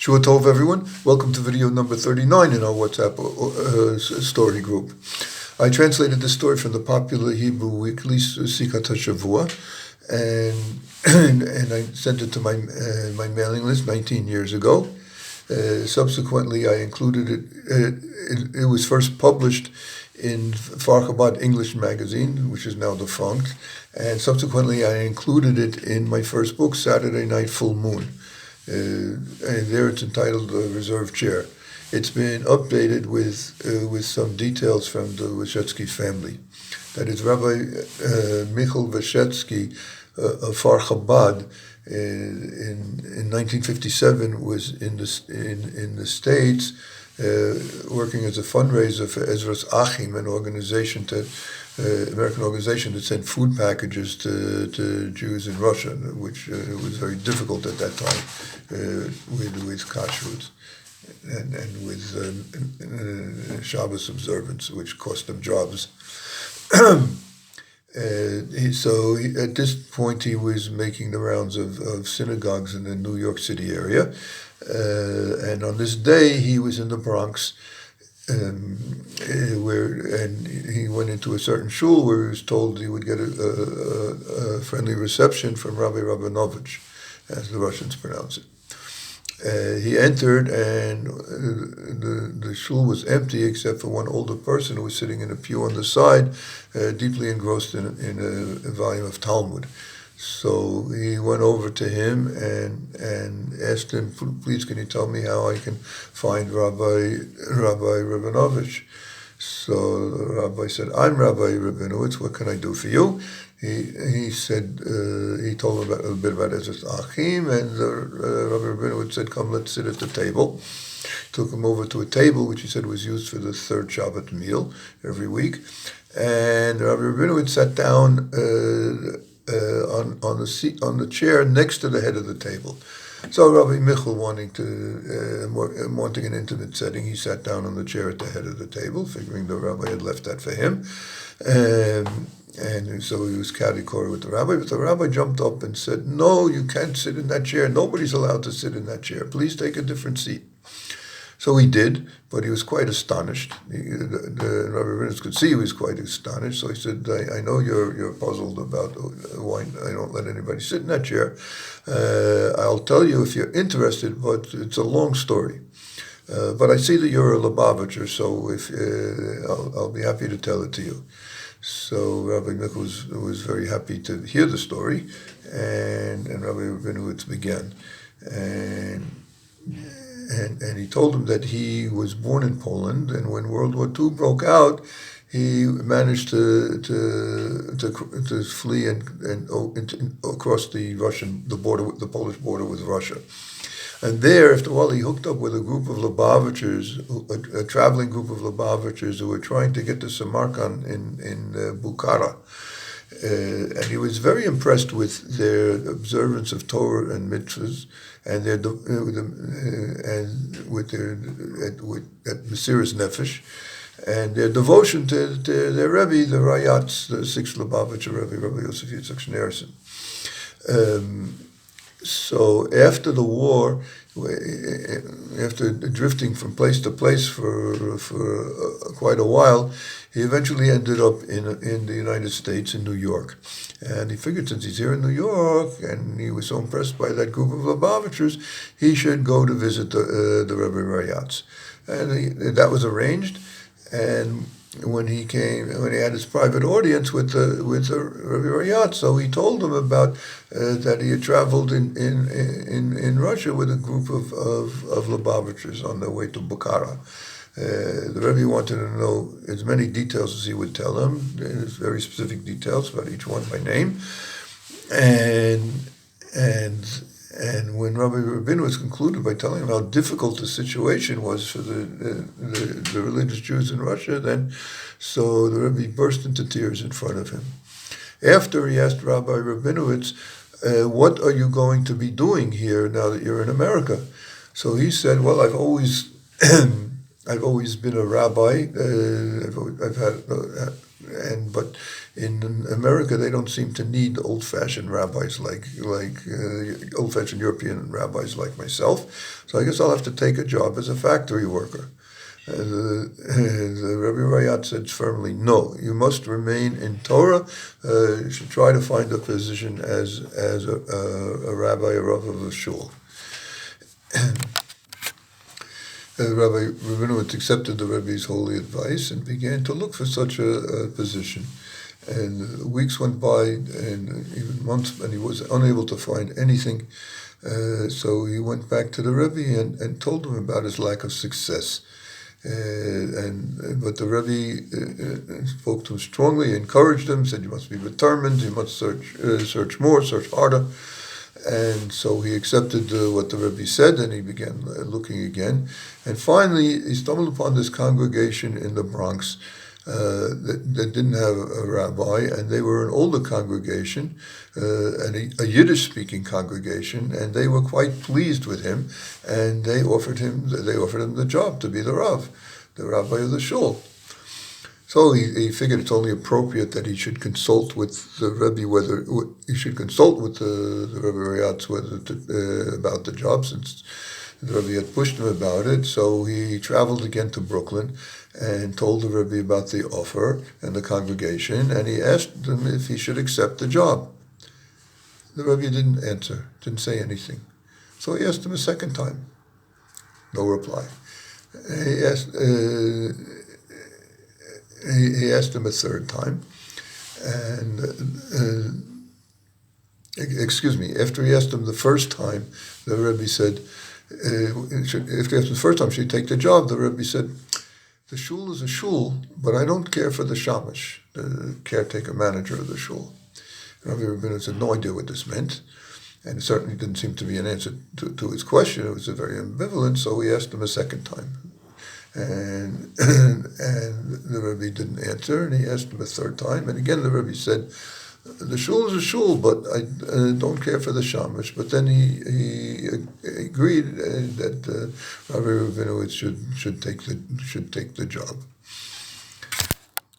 Shua Tov, everyone. Welcome to video number 39 in our WhatsApp story group. I translated this story from the popular Hebrew weekly Sikat HaShavua, and I sent it to my mailing list 19 years ago. Subsequently, I included it. It was first published in Far Chabad English magazine, which is now defunct, and subsequently I included it in my first book, Saturday Night Full Moon. And there it's entitled Reserve Chair. It's been updated with some details from the Weshetsky family. That is, Rabbi Michael Weshetsky of Far Chabad in 1957 was in the States working as a fundraiser for Ezras Achim, an organization American organization that sent food packages to Jews in Russia, which was very difficult at that time with kashrut and with Shabbos observance, which cost them jobs. So at this point he was making the rounds of synagogues in the New York City area, and on this day he was in the Bronx, and he went into a certain shul where he was told he would get a friendly reception from Rabbi Rabinovich, as the Russians pronounce it. He entered, and the shul was empty except for one older person who was sitting in a pew on the side, deeply engrossed in a volume of Talmud. So he went over to him and asked him, "Please, can you tell me how I can find Rabbi Rabinovich?" So the rabbi said, "I'm Rabbi Rabinowitz. What can I do for you?" He said, he told him a bit about Ezras Achim, and Rabbi Rabinowitz said, "Come, let's sit at the table." Took him over to a table, which he said was used for the third Shabbat meal every week. And Rabbi Rabinowitz sat down on the chair next to the head of the table. So Rabbi Michal, wanting an intimate setting, he sat down on the chair at the head of the table, figuring the rabbi had left that for him. And so he was caretaker with the rabbi, but the rabbi jumped up and said, "No, you can't sit in that chair. Nobody's allowed to sit in that chair. Please take a different seat." So he did, but he was quite astonished. The Rabbi Rabinowitz could see he was quite astonished. So he said, I know you're puzzled about why I don't let anybody sit in that chair. I'll tell you if you're interested, but it's a long story. But I see that you're a Lubavitcher, so if I'll be happy to tell it to you. So Rabbi Michal was very happy to hear the story, and Rabbi Rabinowitz began. And he told him that he was born in Poland, and when World War II broke out, he managed to flee and across the Polish border with Russia. And there, after a while, he hooked up with a group of Lubavitchers, a traveling group of Lubavitchers who were trying to get to Samarkand in Bukhara. And he was very impressed with their observance of Torah and mitzvahs, and with Mesiras Nefesh, and their devotion to their Rebbe, the Rayatz, the sixth Lubavitcher Rebbe, Rabbi Yosef Yitzchak Schneerson. So after the war, after drifting from place to place for quite a while, he eventually ended up in the United States, in New York. And he figured, since he's here in New York, and he was so impressed by that group of Lubavitchers, he should go to visit the Rebbe Rayatz. And that was arranged. And when he had his private audience with the Rebbe Rayatz, so he told him about that he had traveled in Russia with a group of Lubavitchers on their way to Bukhara. The Rebbe wanted to know as many details as he would tell him, very specific details about each one by name. And when Rabbi Rabinowitz concluded by telling him how difficult the situation was for the religious Jews in Russia, so the Rebbe burst into tears in front of him. After, he asked Rabbi Rabinowitz, "What are you going to be doing here now that you're in America?" So he said, "Well, I've always been a rabbi. I've had But in America they don't seem to need old-fashioned rabbis like old-fashioned European rabbis like myself. So I guess I'll have to take a job as a factory worker. The Rebbe Rayatz said firmly, no, you must remain in Torah. You should try to find a position as a rabbi, a rav of a shul. Rabbi Rabinowitz accepted the Rebbe's holy advice and began to look for such a position. And weeks went by, and even months, and he was unable to find anything. So he went back to the Rebbe and told him about his lack of success. But the Rebbe spoke to him strongly, encouraged him, said you must be determined, you must search more, search harder. And so he accepted what the Rebbe said, and he began looking again. And finally, he stumbled upon this congregation in the Bronx that didn't have a rabbi, and they were an older congregation, and a Yiddish-speaking congregation, and they were quite pleased with him, and they offered him the job to be the Rav, the rabbi of the shul. So he figured it's only appropriate that he should consult with the Rebbe the Rebbe Rayatz about the job, since the Rebbe had pushed him about it. So he traveled again to Brooklyn and told the Rebbe about the offer and the congregation, and he asked him if he should accept the job. The Rebbe didn't answer, didn't say anything. So he asked him a second time. No reply. He asked him a third time, and after he asked him the first time, the Rebbe said, after he asked him the first time, should he take the job? The Rebbe said, the shul is a shul, but I don't care for the shamash, the caretaker manager of the shul. Rabbi Rabinowitz had no idea what this meant, and it certainly didn't seem to be an answer to his question. It was a very ambivalent, so he asked him a second time. And the Rebbe didn't answer, and he asked him a third time, and again the Rebbe said, the shul is a shul, but I don't care for the shamash. But then he agreed that Rabbi Rabinowitz should take the job.